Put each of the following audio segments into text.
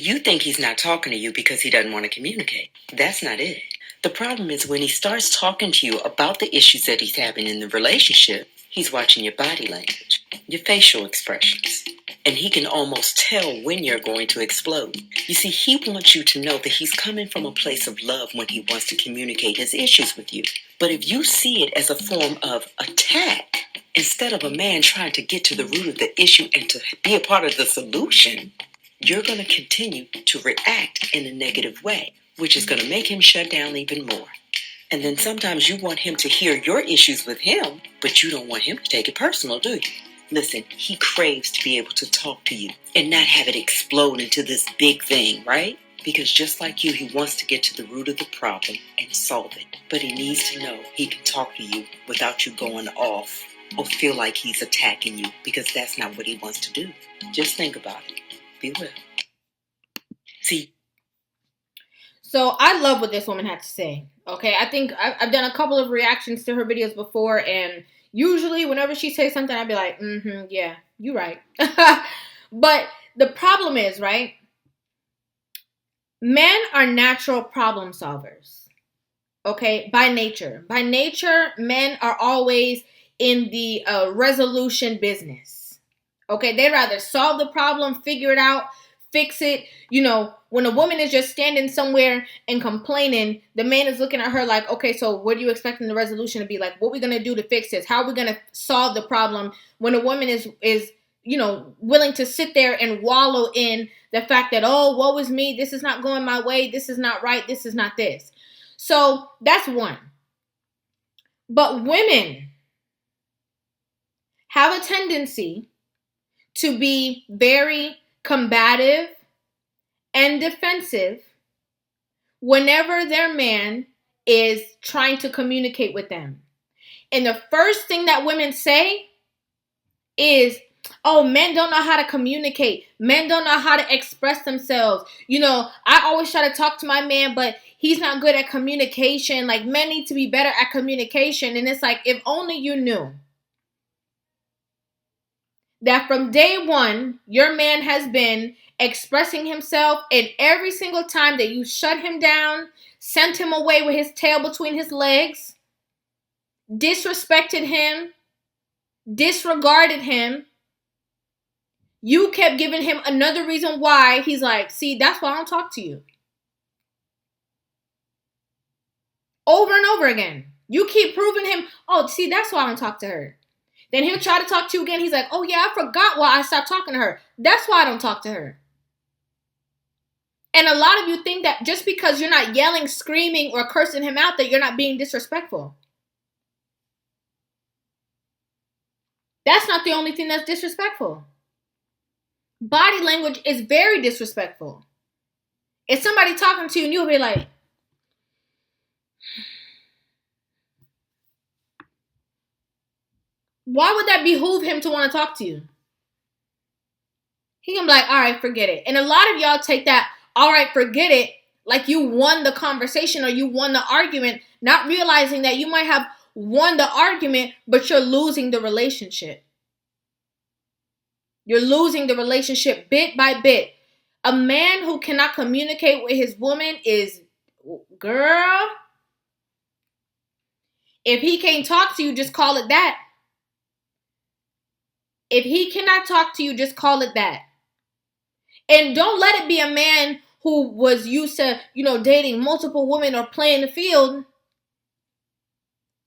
You think he's not talking to you because he doesn't want to communicate. That's not it. The problem is when he starts talking to you about the issues that he's having in the relationship, he's watching your body language, your facial expressions, and he can almost tell when you're going to explode. You see, he wants you to know that he's coming from a place of love when he wants to communicate his issues with you. But if you see it as a form of attack, instead of a man trying to get to the root of the issue and to be a part of the solution, you're going to continue to react in a negative way, which is going to make him shut down even more. And then sometimes you want him to hear your issues with him, but you don't want him to take it personal, do you? Listen, he craves to be able to talk to you and not have it explode into this big thing, right? Because just like you, he wants to get to the root of the problem and solve it. But he needs to know he can talk to you without you going off or feel like he's attacking you, because that's not what he wants to do. Just think about it. Be well. See. So I love what this woman had to say. Okay, I think I've done a couple of reactions to her videos before, and usually whenever she says something, I'd be like, yeah, you're right. But the problem is, right? Men are natural problem solvers. Okay, by nature. By nature, men are always in the resolution business. Okay, they'd rather solve the problem, figure it out, fix it. You know, when a woman is just standing somewhere and complaining, the man is looking at her like, okay, so what are you expecting the resolution to be? Like, what are we going to do to fix this? How are we going to solve the problem? When a woman is willing to sit there and wallow in the fact that, oh, woe is me, this is not going my way, this is not right, this is not this. So that's one. But women have a tendency to be very combative and defensive whenever their man is trying to communicate with them. And the first thing that women say is, oh, men don't know how to communicate. Men don't know how to express themselves. You know, I always try to talk to my man, but he's not good at communication. Like, men need to be better at communication. And it's like, if only you knew that from day one, your man has been expressing himself, and every single time that you shut him down, sent him away with his tail between his legs, disrespected him, disregarded him, you kept giving him another reason why he's like, see, that's why I don't talk to you. Over and over again. You keep proving him, oh, see, that's why I don't talk to her. Then he'll try to talk to you again. He's like, oh, yeah, I forgot why I stopped talking to her. That's why I don't talk to her. And a lot of you think that just because you're not yelling, screaming, or cursing him out, that you're not being disrespectful. That's not the only thing that's disrespectful. Body language is very disrespectful. If somebody talking to you and you'll be like, why would that behoove him to want to talk to you? He can be like, all right, forget it. And a lot of y'all take that, all right, forget it, like you won the conversation or you won the argument, not realizing that you might have won the argument, but you're losing the relationship. You're losing the relationship bit by bit. A man who cannot communicate with his woman is, girl, if he can't talk to you, just call it that. If he cannot talk to you, just call it that. And don't let it be a man who was used to, dating multiple women or playing the field.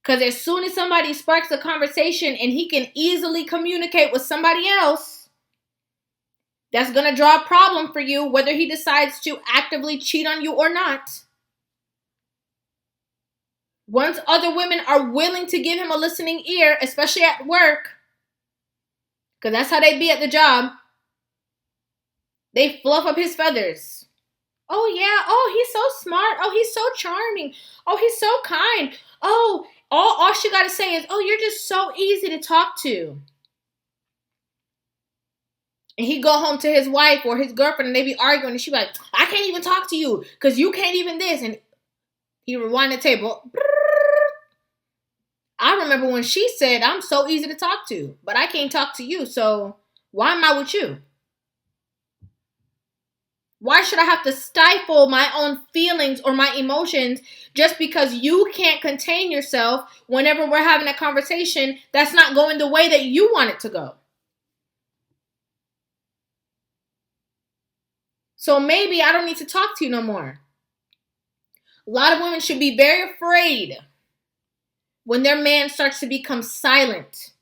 Because as soon as somebody sparks a conversation and he can easily communicate with somebody else, that's going to draw a problem for you, whether he decides to actively cheat on you or not. Once other women are willing to give him a listening ear, especially at work, because that's how they be at the job, they fluff up his feathers. Oh, yeah. Oh, he's so smart. Oh, he's so charming. Oh, he's so kind. Oh, all she got to say is, oh, you're just so easy to talk to. And he go home to his wife or his girlfriend and they be arguing and she be like, I can't even talk to you because you can't even this. And he rewind the table. I remember when she said, I'm so easy to talk to, but I can't talk to you. So why am I with you? Why should I have to stifle my own feelings or my emotions just because you can't contain yourself whenever we're having a conversation that's not going the way that you want it to go? So maybe I don't need to talk to you no more. A lot of women should be very afraid when their man starts to become silent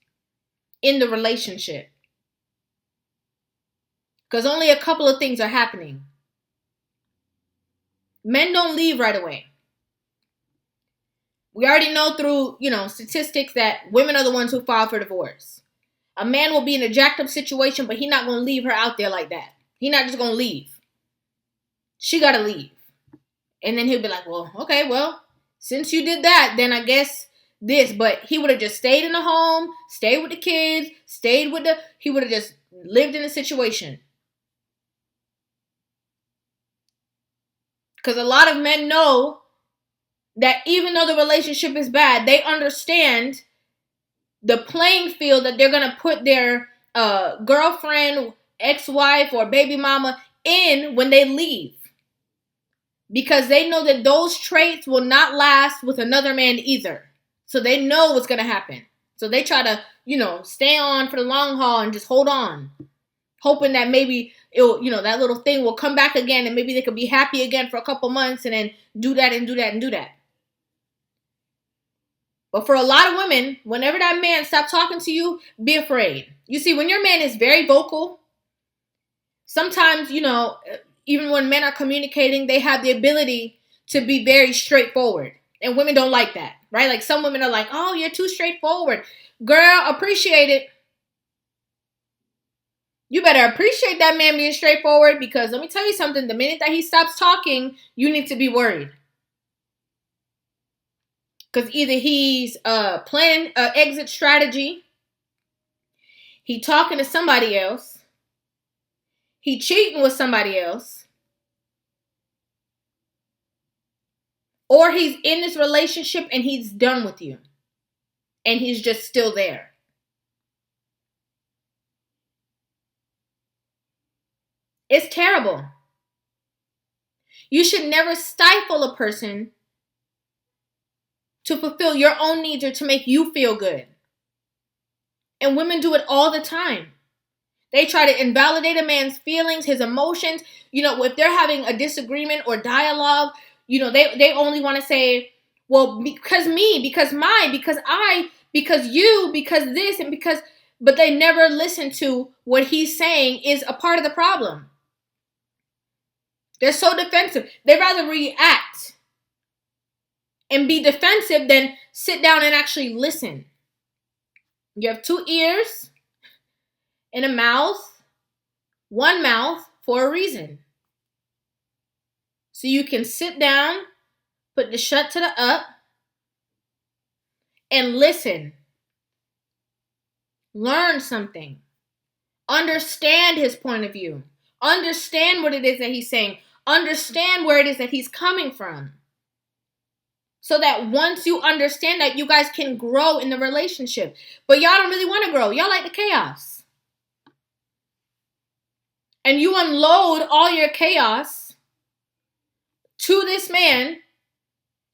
in the relationship. Because only a couple of things are happening. Men don't leave right away. We already know through, statistics that women are the ones who file for divorce. A man will be in a jacked up situation, but he's not going to leave her out there like that. He's not just going to leave. She got to leave. And then he'll be like, well, okay, well, since you did that, then I guess this. But he would have just stayed in the home, stayed with the kids, he would have just lived in the situation. Because a lot of men know that even though the relationship is bad, they understand the playing field that they're going to put their girlfriend, ex-wife, or baby mama in when they leave. Because they know that those traits will not last with another man either. So they know what's going to happen. So they try to, stay on for the long haul and just hold on. Hoping that maybe it'll, that little thing will come back again and maybe they could be happy again for a couple months and then do that and do that and do that. But for a lot of women, whenever that man stops talking to you, be afraid. You see, when your man is very vocal, sometimes, even when men are communicating, they have the ability to be very straightforward. And women don't like that, right? Like some women are like, oh, you're too straightforward. Girl, appreciate it. You better appreciate that man being straightforward, because let me tell you something. The minute that he stops talking, you need to be worried. Because either he's planning an exit strategy, he talking to somebody else, he cheating with somebody else, or he's in this relationship and he's done with you. And he's just still there. It's terrible. You should never stifle a person to fulfill your own needs or to make you feel good. And women do it all the time. They try to invalidate a man's feelings, his emotions. If they're having a disagreement or dialogue, they only want to say, well, because me, because my, because I, because you, because this, and because, but they never listen to what he's saying is a part of the problem. They're so defensive. They rather react and be defensive than sit down and actually listen. You have 2 ears and a mouth, one mouth for a reason. So you can sit down, put the shut to the up, and listen. Learn something. Understand his point of view. Understand what it is that he's saying. Understand where it is that he's coming from. So that once you understand that, you guys can grow in the relationship. But y'all don't really want to grow. Y'all like the chaos. And you unload all your chaos to this man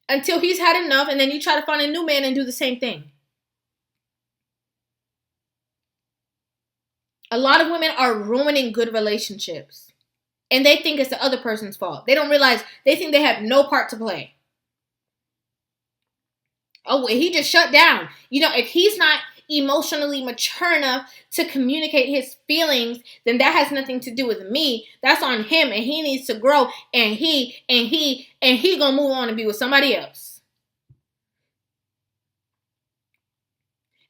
until he's had enough, and then you try to find a new man and do the same thing. A lot of women are ruining good relationships. And they think it's the other person's fault. They don't realize, they think they have no part to play. Oh, he just shut down. If he's not emotionally mature enough to communicate his feelings, then that has nothing to do with me. That's on him, and he needs to grow, and he gonna move on and be with somebody else.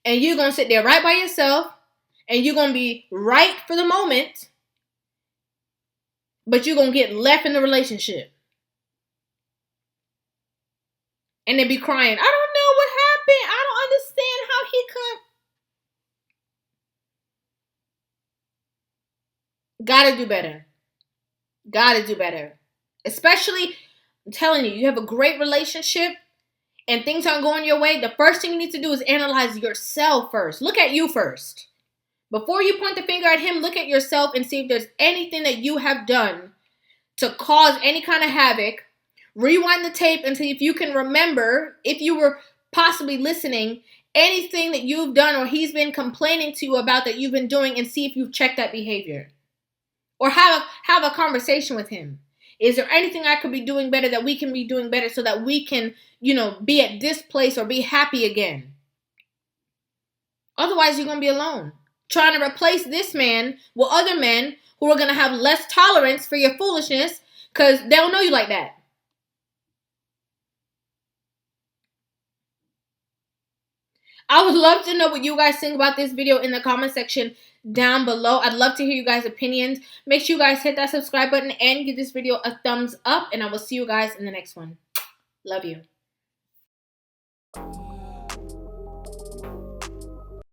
And you're gonna sit there right by yourself, and you're gonna be right for the moment, but you're gonna get left in the relationship. And they be crying, I don't know what happened. I don't understand how he could. Gotta do better. Gotta do better. Especially, I'm telling you, you have a great relationship and things aren't going your way. The first thing you need to do is analyze yourself first. Look at you first. Before you point the finger at him, look at yourself and see if there's anything that you have done to cause any kind of havoc. Rewind the tape and see if you can remember, if you were possibly listening, anything that you've done or he's been complaining to you about that you've been doing, and see if you've checked that behavior. Or have a conversation with him. Is there anything I could be doing better, that we can be doing better, so that we can, be at this place or be happy again? Otherwise, you're going to be alone, trying to replace this man with other men who are going to have less tolerance for your foolishness because they don't know you like that. I would love to know what you guys think about this video in the comment section down below. I'd love to hear you guys' opinions. Make sure you guys hit that subscribe button and give this video a thumbs up. And I will see you guys in the next one. Love you.